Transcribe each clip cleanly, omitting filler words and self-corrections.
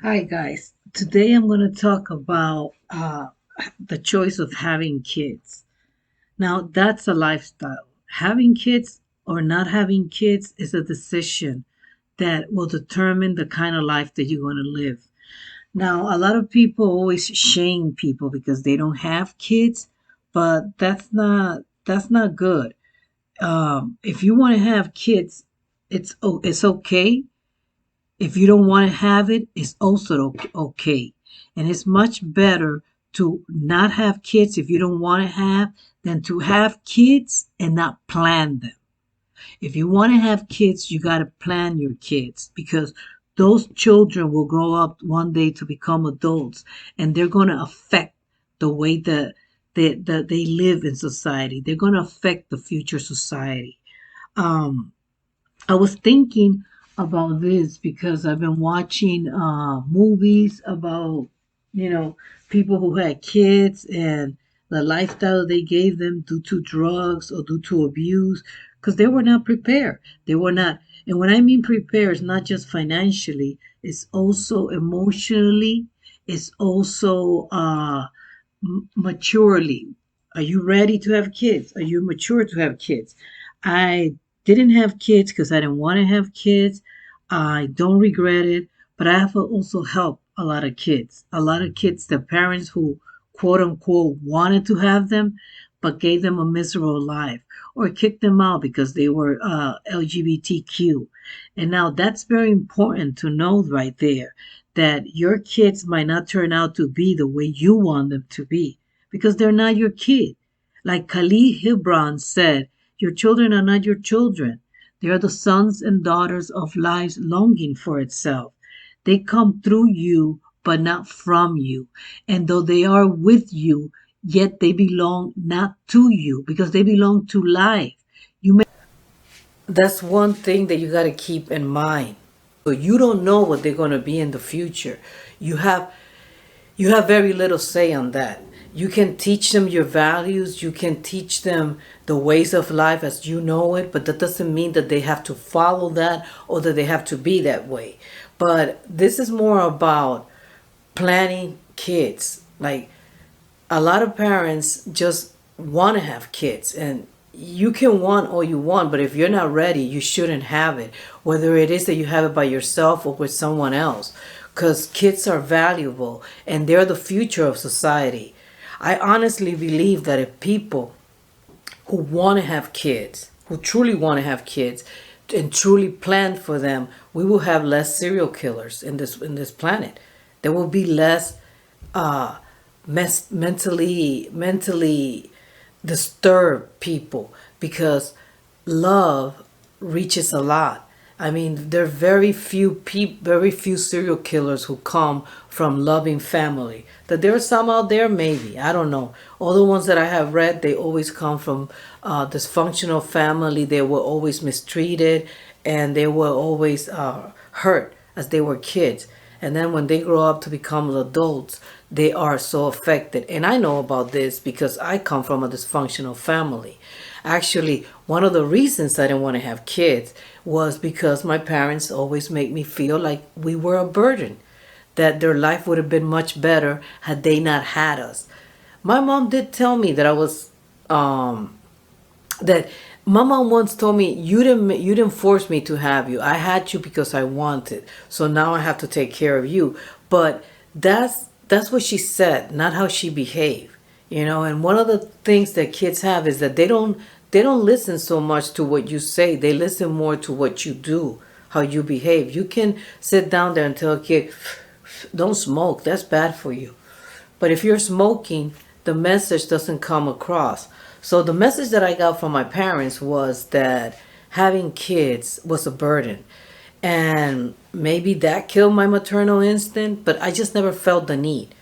Hi, guys. Today I'm going to talk about the choice of having kids. Now, that's a lifestyle. Having kids or not having kids is a decision that will determine the kind of life that you're going to live. Now, a lot of people always shame people because they don't have kids, but that's not good. If you want to have kids, it's okay. If you don't want to have it, it's also okay. And it's much better to not have kids if you don't want to have than to have kids and not plan them. If you want to have kids, you got to plan your kids because those children will grow up one day to become adults and they're going to affect the way that they live in society. They're going to affect the future society. Um, I was thinking about this because I've been watching movies about, you know, people who had kids and the lifestyle they gave them due to drugs or due to abuse because they were not prepared. They were not, and when I mean prepared, it's not just financially, it's also emotionally, it's also maturely. Are you ready to have kids? Are you mature to have kids? I didn't have kids because I didn't want to have kids. I don't regret it, but I have also helped a lot of kids. A lot of kids, the parents who quote unquote wanted to have them, but gave them a miserable life or kicked them out because they were LGBTQ. And now that's very important to know right there that your kids might not turn out to be the way you want them to be because they're not your kid. Like Khalil Gibran said, your children are not your children. They are the sons and daughters of lives longing for itself. They come through you, but not from you. And though they are with you, yet they belong not to you because they belong to life. You may That's one thing that you got to keep in mind. So you don't know what they're going to be in the future. You have you have very little say on that. You can teach them your values, you can teach them the ways of life as you know it, but that doesn't mean that they have to follow that or that they have to be that way. But this is more about planning kids. Like a lot of parents just want to have kids, and you can want all you want, but if you're not ready, you shouldn't have it, whether it is that you have it by yourself or with someone else, because kids are valuable and they're the future of society. I honestly believe that if people who want to have kids, who truly want to have kids and truly plan for them, we will have less serial killers in this planet. There will be less uh, mentally disturbed people because love reaches a lot. I mean, there are very few serial killers who come from loving family. That there are some out there, maybe, I don't know. All the ones that I have read, they always come from dysfunctional family. They were always mistreated, and they were always hurt as they were kids. And then when they grow up to become adults, they are so affected. And I know about this because I come from a dysfunctional family. Actually, one of the reasons I didn't want to have kids was because my parents always made me feel like we were a burden, that their life would have been much better had they not had us. My mom did tell me that I was that my mom once told me, you didn't force me to have you. I had you because I wanted. So now I have to take care of you. But that's what she said, not how she behaved. And one of the things that kids have is that they don't listen so much to what you say. They listen more to what you do, how you behave. You can sit down there and tell a kid, don't smoke, that's bad for you. But if you're smoking, the message doesn't come across. So the message that I got from my parents was that having kids was a burden. And maybe that killed my maternal instinct, but I just never felt the need.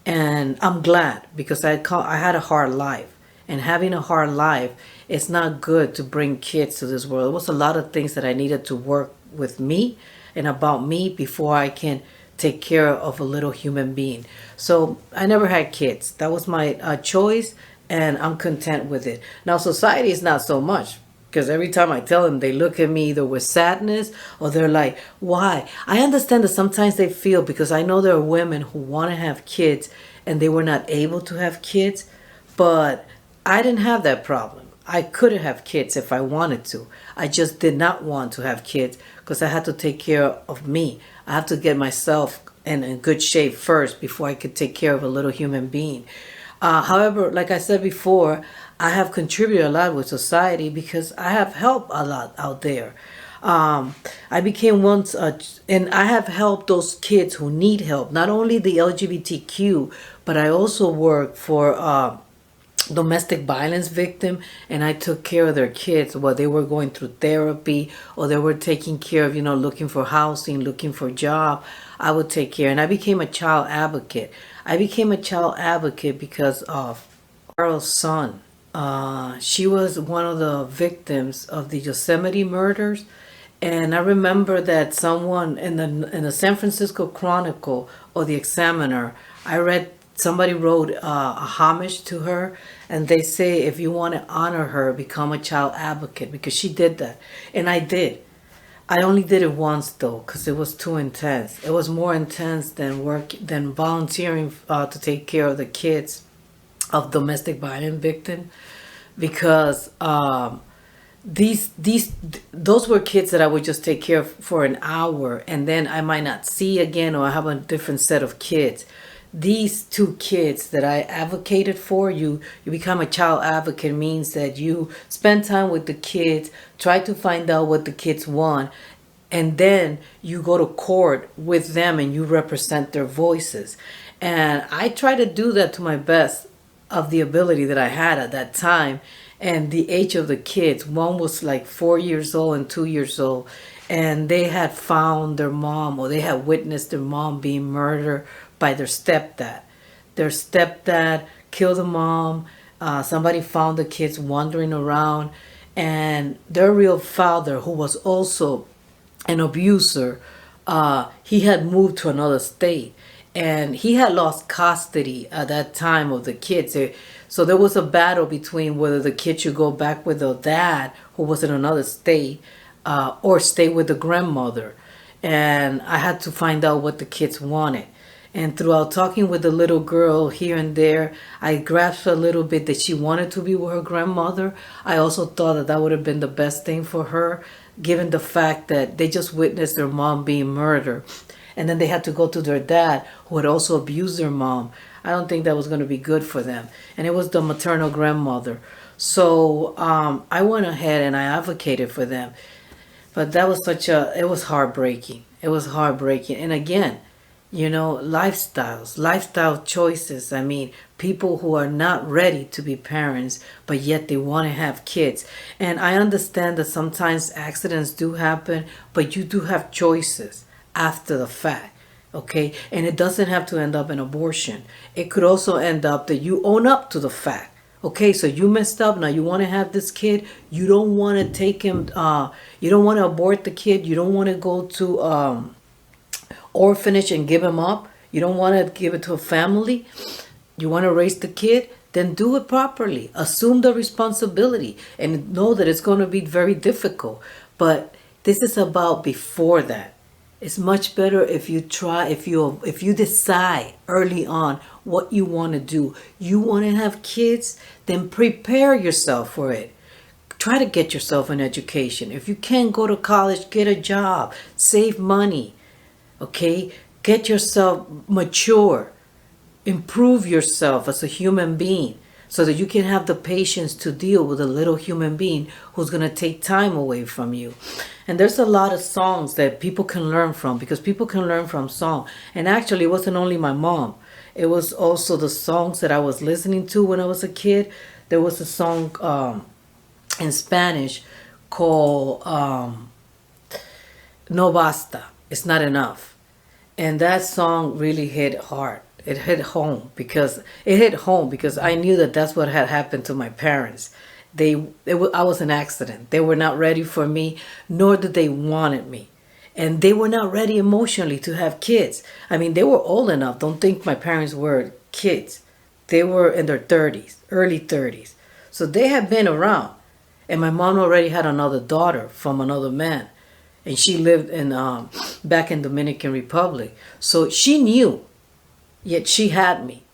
And I'm glad because I had a hard life. And having a hard life, it's not good to bring kids to this world. It was a lot of things that I needed to work with me and about me before I can take care of a little human being. So I never had kids. That was my choice, and I'm content with it. Now, society is not so much. Because every time I tell them, they look at me either with sadness or they're like, why? I understand that sometimes they feel, because I know there are women who want to have kids and they were not able to have kids, but I didn't have that problem. I could have kids if I wanted to. I just did not want to have kids because I had to take care of me. I have to get myself in good shape first before I could take care of a little human being. However, like I said before, I have contributed a lot with society because I have helped a lot out there. I became once, and I have helped those kids who need help, not only the LGBTQ, but I also work for domestic violence victim, and I took care of their kids while they were going through therapy or they were taking care of, looking for housing, looking for job. I would take care, and I became a child advocate. I became a child advocate because of Carl's son. She was one of the victims of the Yosemite murders, and I remember that someone in the San Francisco Chronicle or the Examiner, I read somebody wrote a homage to her, and they say if you want to honor her, become a child advocate, because she did that, and I did. I only did it once though, because it was too intense. It was more intense than volunteering to take care of the kids of domestic violence victim, because these those were kids that I would just take care of for an hour, and then I might not see again, or I have a different set of kids. These two kids that I advocated for, you become a child advocate means that you spend time with the kids, try to find out what the kids want, and then you go to court with them and you represent their voices. And I try to do that to my best of the ability that I had at that time and the age of the kids. One was like 4 years old and 2 years old, and they had found their mom, or they had witnessed their mom being murdered by their stepdad. Their stepdad killed the mom. Somebody found the kids wandering around, and their real father, who was also an abuser, he had moved to another state, and he had lost custody at that time of the kids. So there was a battle between whether the kid should go back with the dad, who was in another state, or stay with the grandmother. And I had to find out what the kids wanted. And throughout talking with the little girl here and there, I grasped a little bit that she wanted to be with her grandmother. I also thought that that would have been the best thing for her, given the fact that they just witnessed their mom being murdered. And then they had to go to their dad, who had also abused their mom. I don't think that was going to be good for them. And it was the maternal grandmother. So I went ahead and I advocated for them. But that was it was heartbreaking. It was heartbreaking. And again, lifestyle choices. I mean, people who are not ready to be parents, but yet they want to have kids. And I understand that sometimes accidents do happen, but you do have choices after the fact. Okay. And it doesn't have to end up in abortion. It could also end up that you own up to the fact. Okay, so you messed up. Now you want to have this kid. You don't want to take him. You don't want to abort the kid. You don't want to go to orphanage and give him up. You don't want to give it to a family. You want to raise the kid. Then do it properly. Assume the responsibility and know that it's going to be very difficult. But this is about before that. It's much better if you decide early on what you want to do. You want to have kids, then prepare yourself for it. Try to get yourself an education. If you can't go to college, get a job, save money. Okay? Get yourself mature. Improve yourself as a human being, so that you can have the patience to deal with a little human being who's going to take time away from you. And there's a lot of songs that people can learn from, because people can learn from song. And actually, it wasn't only my mom. It was also the songs that I was listening to when I was a kid. There was a song in Spanish called No Basta. It's Not Enough. And that song really hit hard. It hit home because I knew that that's what had happened to my parents. I was an accident. They were not ready for me, nor did they wanted me. And they were not ready emotionally to have kids. I mean, they were old enough. Don't think my parents were kids. They were in their 30s, early 30s. So they had been around. And my mom already had another daughter from another man, and she lived in back in Dominican Republic. So she knew, yet she had me,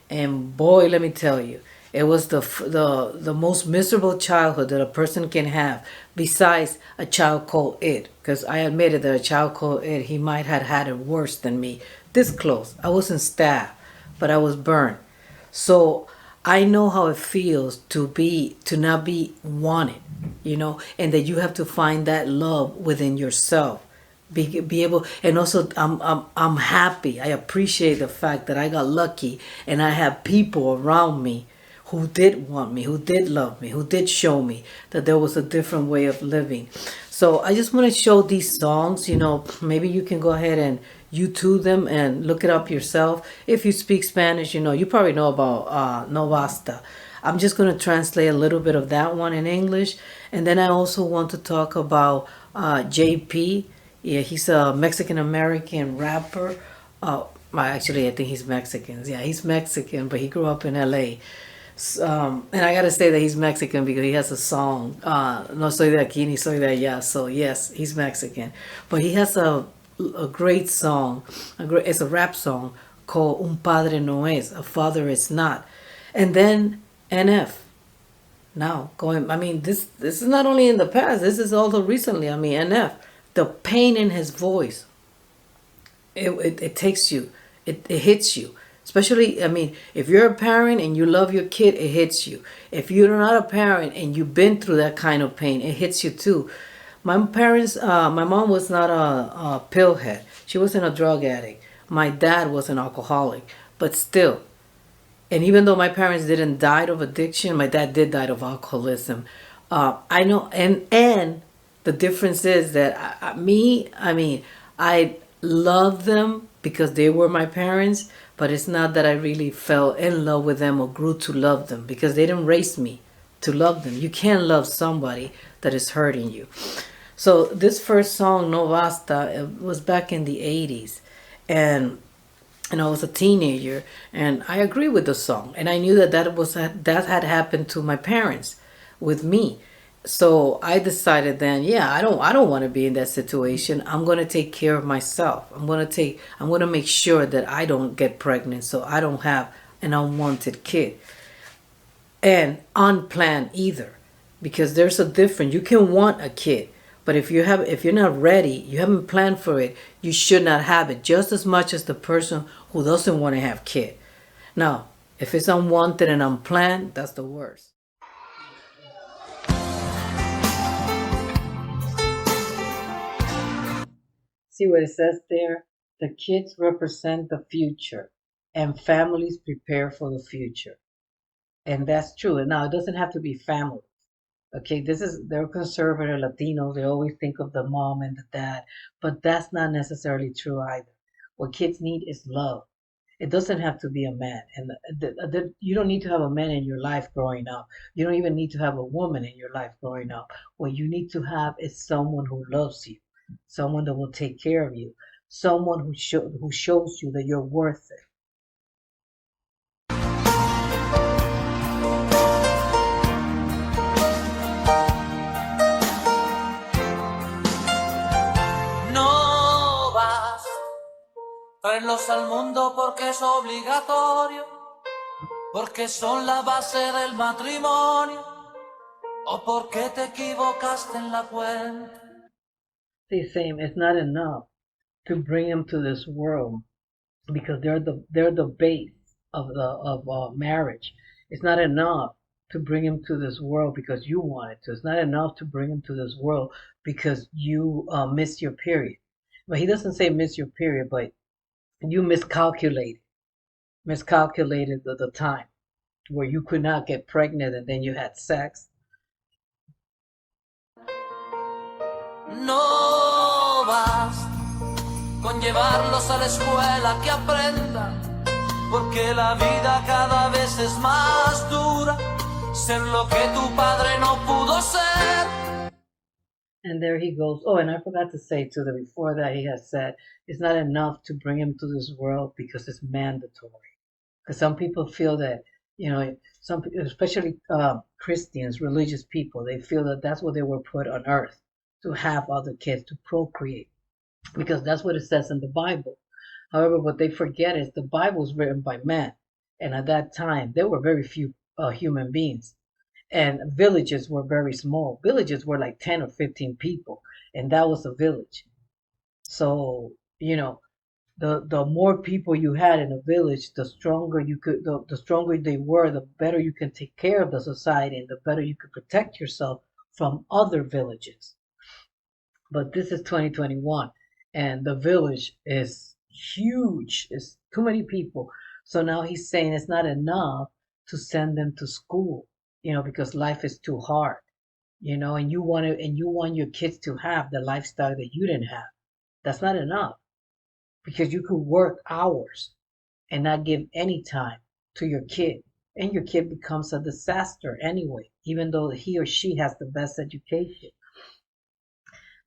and boy, let me tell you, it was the most miserable childhood that a person can have. Besides a child called Ed, because I admitted that a child called Ed, he might have had it worse than me. This close, I wasn't stabbed, but I was burned. So I know how it feels to not be wanted, and that you have to find that love within yourself. Be able, and also I'm happy. I appreciate the fact that I got lucky and I have people around me who did want me, who did love me, who did show me that there was a different way of living. So I just want to show these songs. Maybe you can go ahead and YouTube them and look it up yourself. If you speak Spanish, you probably know about No Basta. I'm just going to translate a little bit of that one in English. And then I also want to talk about JP. Yeah, he's a Mexican American rapper. Actually, I think he's Mexican. Yeah, he's Mexican, but he grew up in LA. And I gotta say that he's Mexican because he has a song, No soy de aquí ni soy de allá. So yes, he's Mexican, but he has a great song. It's a rap song called Un Padre No Es, a Father Is Not. And then NF. Now going, I mean, this is not only in the past. This is also recently. I mean, NF, the pain in his voice, it takes you, it hits you. Especially, I mean, if you're a parent and you love your kid, it hits you. If you're not a parent and you've been through that kind of pain, it hits you too. My mom was not a pill head. She wasn't a drug addict. My dad was an alcoholic, but still. And even though my parents didn't die of addiction, my dad did die of alcoholism. I know, and the difference is that I mean, I love them because they were my parents, but it's not that I really fell in love with them or grew to love them because they didn't raise me to love them. You can't love somebody that is hurting you. So this first song, No Basta, it was back in the 80s. And I was a teenager, and I agree with the song, and I knew that had happened to my parents, with me. So I decided then, yeah, I don't want to be in that situation. I'm gonna take care of myself. I'm gonna make sure that I don't get pregnant, so I don't have an unwanted kid and unplanned either, because there's a difference. You can want a kid, but if you're not ready, you haven't planned for it, you should not have it, just as much as the person who doesn't want to have kid. Now, if it's unwanted and unplanned, that's the worst. See what it says there? The kids represent the future, and families prepare for the future. And that's true. And now it doesn't have to be family. Okay, they're conservative Latinos. They always think of the mom and the dad, but that's not necessarily true either. What kids need is love. It doesn't have to be a man, and you don't need to have a man in your life growing up. You don't even need to have a woman in your life growing up. What you need to have is someone who loves you, someone that will take care of you, someone who shows you that you're worth it. No vas, traerlos al mundo porque es obligatorio, porque son la base del matrimonio, o porque te equivocaste en la cuenta. The same. It's not enough to bring them to this world because they're the base of marriage. It's not enough to bring him to this world because you wanted to. It's not enough to bring him to this world because you missed your period. But he doesn't say miss your period, but you miscalculated the time where you could not get pregnant and then you had sex. No basta con llevarlos a la escuela que aprendan, porque la vida cada vez es más dura, ser lo que tu padre no pudo ser. And there he goes. Oh, and I forgot to say too that before that he has said it's not enough to bring him to this world because it's mandatory. Because some people feel that You know, some, especially Christians, religious people, they feel that that's what they were put on earth, to have other kids, to procreate, because that's what it says in the Bible. However, what they forget is the Bible was written by men, and at that time there were very few human beings, and villages were very small. Villages were like 10 or 15 people, and that was a village. So, you know, the more people you had in a village, the stronger you could, the stronger they were, the better you can take care of the society, and the better you could protect yourself from other villages. But this is 2021, and the village is huge. It's too many people. So now he's saying it's not enough to send them to school, you know, because life is too hard, you know, and you want your kids to have the lifestyle that you didn't have. That's not enough, because you could work hours and not give any time to your kid. And your kid becomes a disaster anyway, even though he or she has the best education.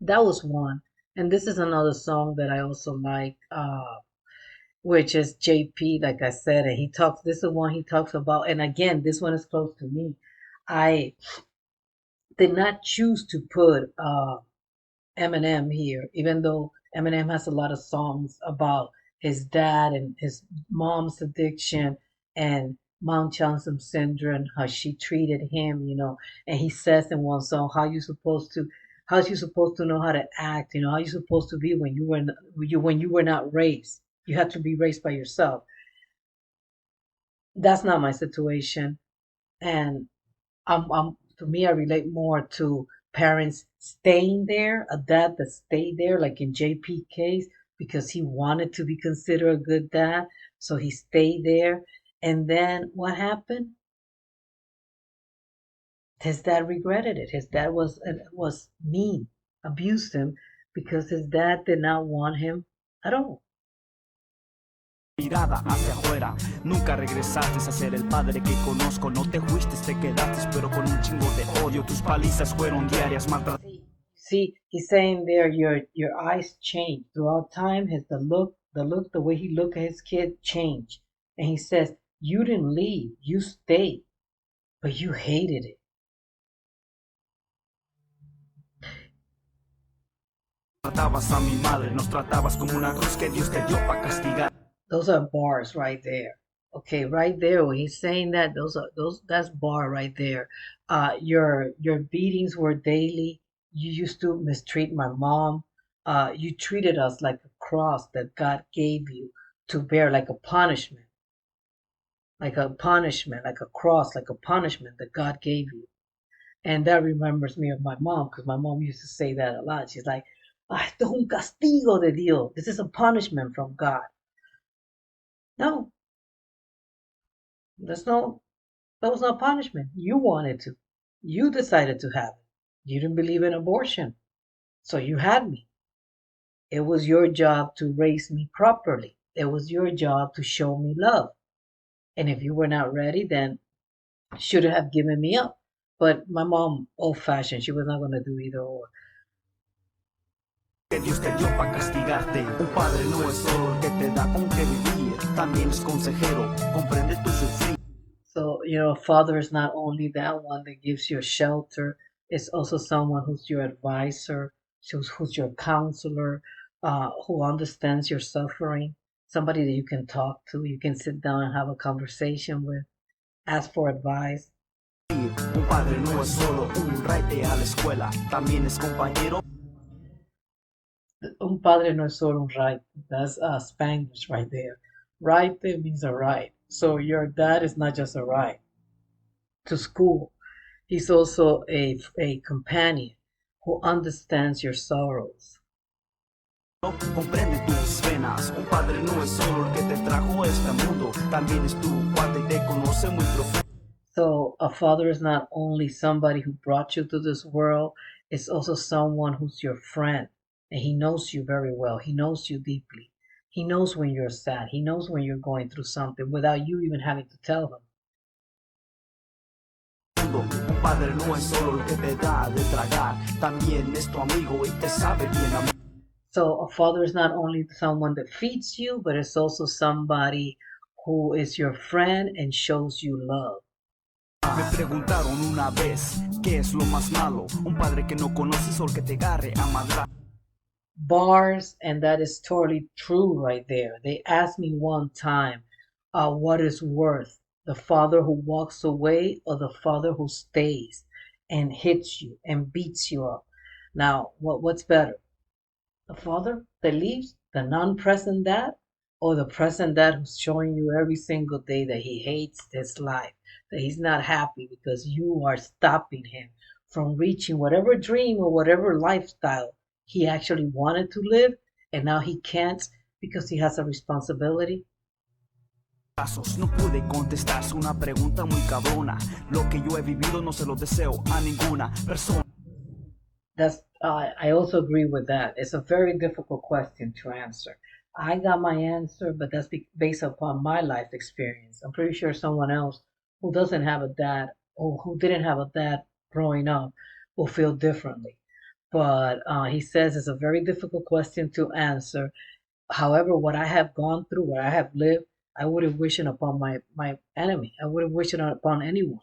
That was one. And this is another song that I also like, which is JP, like I said. And he talks, this is one he talks about. And again, this one is close to me. I did not choose to put Eminem here, even though Eminem has a lot of songs about his dad and his mom's addiction and Munchausen syndrome, how she treated him, you know. And he says in one song, how's you supposed to know how to act, you know, how you supposed to be when you were not raised. You had to be raised by yourself. That's not my situation. And I'm to me, I relate more to parents staying there, a dad that stayed there, like in JP case, because he wanted to be considered a good dad, so he stayed there. And then what happened? His dad regretted it. His dad was mean, abused him, because his dad did not want him at all. Mirada hacia afuera, nunca regresaste a ser el padre que conozco, no te fuiste, te quedaste, pero con un chingo de odio, tus palizas fueron diarias, matas. See, he's saying there, your eyes change throughout time. The way he looked at his kid changed, and he says, you didn't leave, you stayed, but you hated it. Tratabas a mi madre, nos tratabas como una cruz que Dios te dio para castigar. Those are bars right there. Okay, right there when he's saying that, that's bar right there. Your beatings were daily. You used to mistreat my mom. You treated us like a cross that God gave you to bear, like a punishment. Like a punishment, like a cross, like a punishment that God gave you. And that remembers me of my mom, because my mom used to say that a lot. She's like, esto es un castigo de Dios. This is a punishment from God. No. That was not punishment. You wanted to. You decided to have it. You didn't believe in abortion. So you had me. It was your job to raise me properly. It was your job to show me love. And if you were not ready, then should have given me up. But my mom, old-fashioned, she was not going to do either or. Que Dios te dio para castigarte. Un padre no es solo el que te da con que vivir, también es consejero, comprende tu sufrir. So, you know, a father is not only that one that gives you a shelter, it's also someone who's your advisor, who's your counselor, who understands your suffering, somebody that you can talk to, you can sit down and have a conversation with, ask for advice. Un padre no es solo un raite a la escuela, también es compañero. Un padre no es solo un right. That's Spanish right there. Right there means a right. So your dad is not just a right to school. He's also a companion who understands your sorrows. Comprende tus venas. Un padre no es solo el que te trajo a este mundo, también es tu cuate y te conoce muy profundo. So a father is not only somebody who brought you to this world, it's also someone who's your friend. And he knows you very well. He knows you deeply. He knows when you're sad. He knows when you're going through something without you even having to tell him. Un padre no es solo el que te da de tragar, también es tu amigo y te sabe bien. So a father is not only someone that feeds you, but it's also somebody who is your friend and shows you love. Me preguntaron una vez, ¿qué es lo más malo? Un padre que no conoces o el que te agarre a madrazos. Bars, and that is totally true right there. They asked me one time, what is worth, the father who walks away or the father who stays and hits you and beats you up? Now, what's better? The father that leaves, the non-present dad, or the present dad who's showing you every single day that he hates this life, that he's not happy because you are stopping him from reaching whatever dream or whatever lifestyle he actually wanted to live, and now he can't because he has a responsibility? No pude contestarse una pregunta muy cabrona. Lo que yo he vivido no se lo deseo a ninguna persona. That's I also agree with that. It's a very difficult question to answer. I got my answer, but that's based upon my life experience. I'm pretty sure someone else who doesn't have a dad or who didn't have a dad growing up will feel differently. But he says it's a very difficult question to answer. However, what I have gone through, what I have lived, I wouldn't wish it upon my enemy. I wouldn't wish it upon anyone.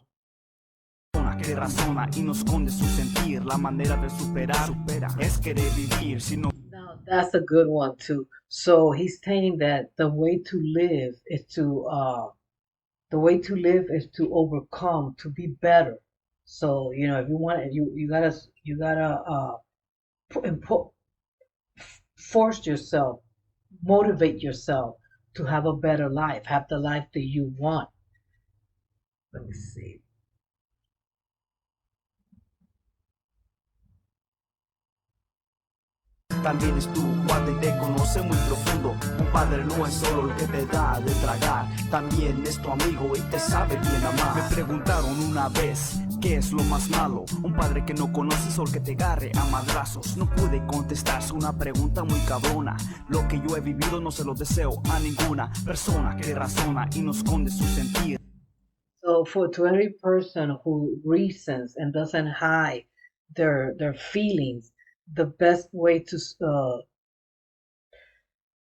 Que razona y no esconde su sentir. La manera de superar es querer vivir. Si no... Now, that's a good one too. So he's saying that the way to live is to overcome, to be better. So if you want, you gotta force yourself, motivate yourself to have a better life, have the life that you want. Let me see. También es tu padre y te conoce muy profundo. Un padre no es solo el que te da de tragar, también es tu amigo y te sabe bien amar. Me preguntaron una vez, ¿qué es lo más malo? Un padre que no conoces o el que te agarre a madrazos. No pude contestarse una pregunta muy cabrona. Lo que yo he vivido no se lo deseo a ninguna persona que razona y no esconde su sentir. So to every person who reasons and doesn't hide their feelings, the best way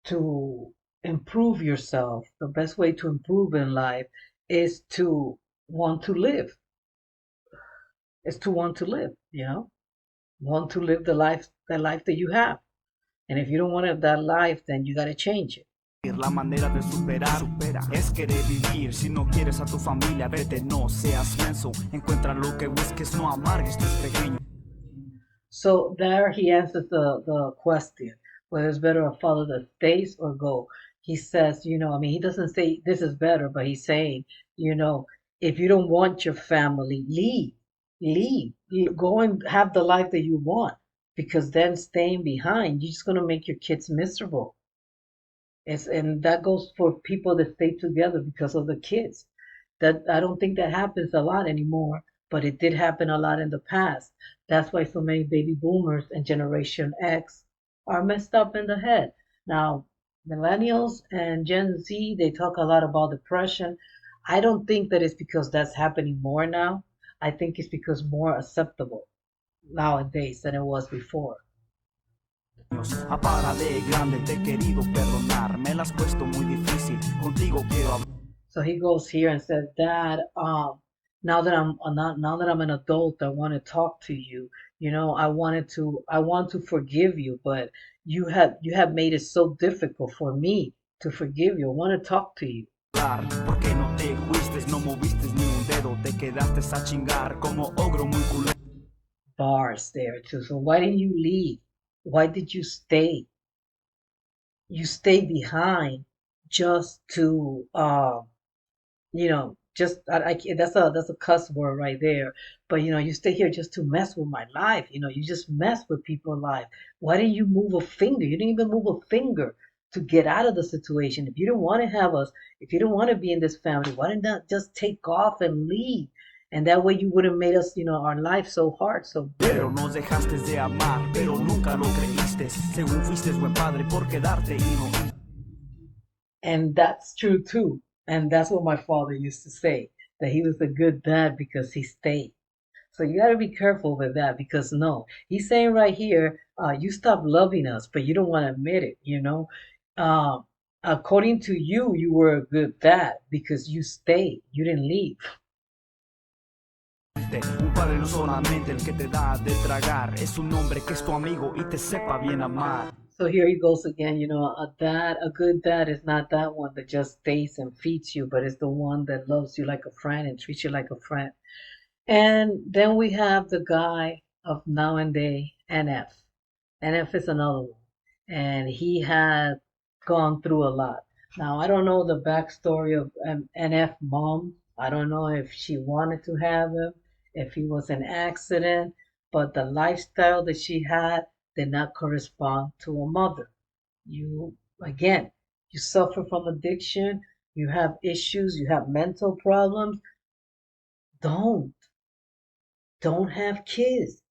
to improve yourself, the best way to improve in life is to want to live. Is to want to live, want to live the life that you have. And if you don't want to have that life, then you got to change it. La manera de superar es querer vivir. Si no quieres a tu familia, vete, no seas menso. Encuentra lo que busques, no amargues tus pequeños. So there he answers the question, whether it's better a father that stays or go. He says, he doesn't say this is better, but he's saying, if you don't want your family, leave, go and have the life that you want, because then staying behind, you're just going to make your kids miserable. And that goes for people that stay together because of the kids. That I don't think that happens a lot anymore, but it did happen a lot in the past. That's why so many baby boomers and Generation X are messed up in the head. Now, millennials and Gen Z, they talk a lot about depression. I don't think that it's because that's happening more now. I think it's because more acceptable nowadays than it was before. Apárale grande, te he querido perdonar. Me la has puesto muy difícil. Contigo quiero hablar. So he goes here and says, Dad, now that I'm an adult, I want to talk to you. I want to forgive you, but you have made it so difficult for me to forgive you. I want to talk to you. Porque no te fuiste, no moviste ni un dedo, te quedaste a chingar como ogro muy culero. Bars there too. So why didn't you leave? Why did you stay? You stay behind just to that's a cuss word right there. But you stay here just to mess with my life. You just mess with people's life. Why didn't you move a finger? You didn't even move a finger to get out of the situation. If you don't want to have us, if you don't want to be in this family, why didn't you just take off and leave? And that way you wouldn't have made us, our life so hard, so bitter. Pero nos dejaste de amar, pero nunca lo creíste. Según fuiste buen padre por quedarte y no. And that's true too. And that's what my father used to say, that he was a good dad because he stayed. So you got to be careful with that, because no, he's saying right here, you stop loving us, but you don't want to admit it, according to you, you were a good dad because you stayed, you didn't leave. Un padre no solamente el que te da de tragar, es un hombre que es tu amigo y te sepa bien amar. So here he goes again, you know, a good dad is not that one that just stays and feeds you, but it's the one that loves you like a friend and treats you like a friend. And then we have the guy of nowadays, NF. NF is another one. And he had gone through a lot. Now, I don't know the backstory of NF mom. I don't know if she wanted to have him, if he was an accident, but the lifestyle that she had did not correspond to a mother. You, again, you suffer from addiction, you have issues, you have mental problems. Don't, don't have kids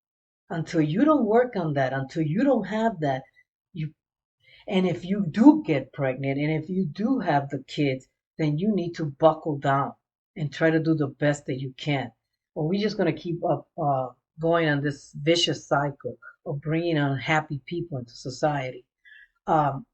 until you don't work on that, until you don't have that. You, and if you do get pregnant and if you do have the kids, then you need to buckle down and try to do the best that you can. Or we're just going to keep up going on this vicious cycle of bringing unhappy people into society. I'm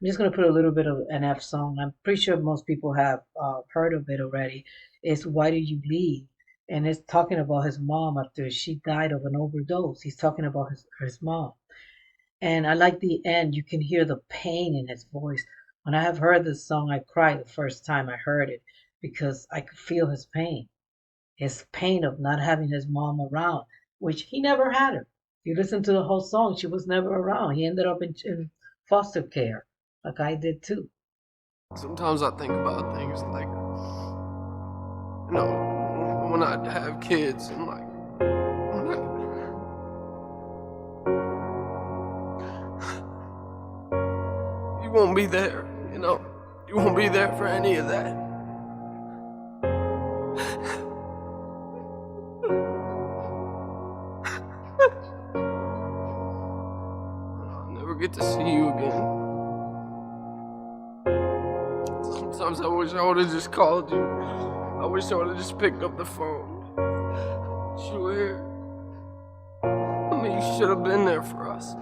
just going to put a little bit of an F song. I'm pretty sure most people have heard of it already. It's Why Did You Leave? And it's talking about his mom after she died of an overdose. He's talking about his mom. And I like the end. You can hear the pain in his voice. When I have heard this song, I cried the first time I heard it because I could feel his pain of not having his mom around, which he never had her. If you listen to the whole song, she was never around. He ended up in foster care, like I did too. Sometimes I think about things like, when I have kids, and like, you won't be there, you won't be there for any of that. I'll never get to see you again. Sometimes I wish I would have just called you. I wish I would have just picked up the phone. You were here. I mean, you should have been there for us.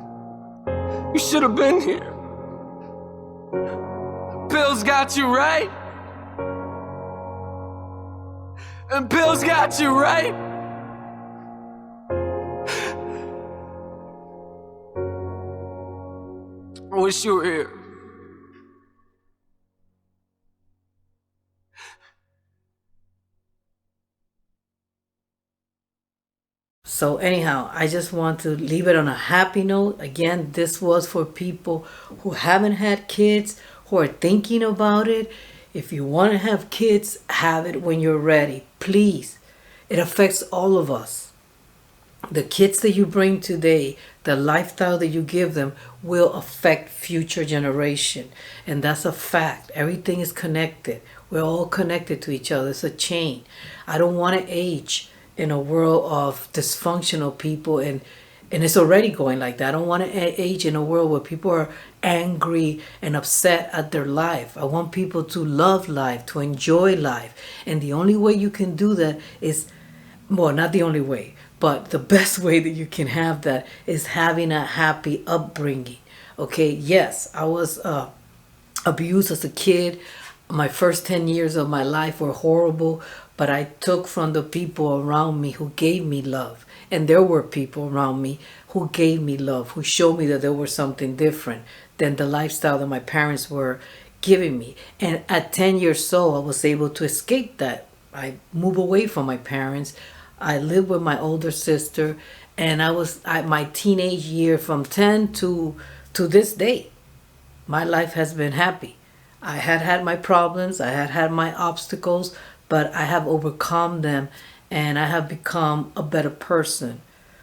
You should have been here. The pills got you right. And pills got you right. I wish you were here. So anyhow, I just want to leave it on a happy note. Again, this was for people who haven't had kids, who are thinking about it. If you want to have kids, have it when you're ready. Please. It affects all of us. The kids that you bring today, the lifestyle that you give them will affect future generation. And that's a fact. Everything is connected. We're all connected to each other. It's a chain. I don't want to age in a world of dysfunctional people, and it's already going like that. I don't want to age in a world where people are angry and upset at their life. I want people to love life, to enjoy life. And the only way you can do that is, well, not the only way, but the best way that you can have that is having a happy upbringing. Okay, yes, I was abused as a kid. My first 10 years of my life were horrible, but I took from the people around me who gave me love. And there were people around me who gave me love, who showed me that there was something different than the lifestyle that my parents were giving me. And at 10 years old, I was able to escape that. I moved away from my parents. I lived with my older sister, and I was at my teenage year from 10 to this day. My life has been happy. I had my problems, I had my obstacles, but I have overcome them, and I have become a better person,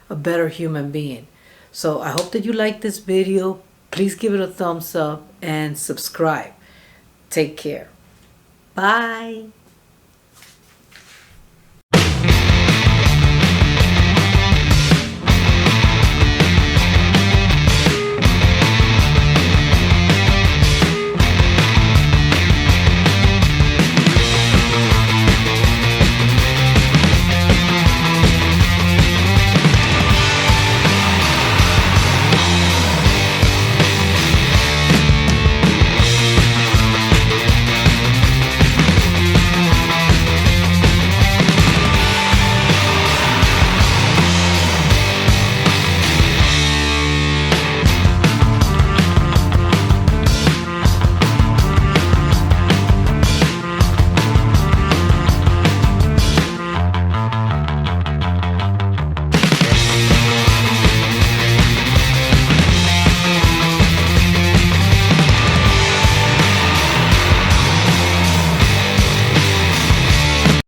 a better human being. So I hope that you like this video. Please give it a thumbs up and subscribe. Take care. Bye.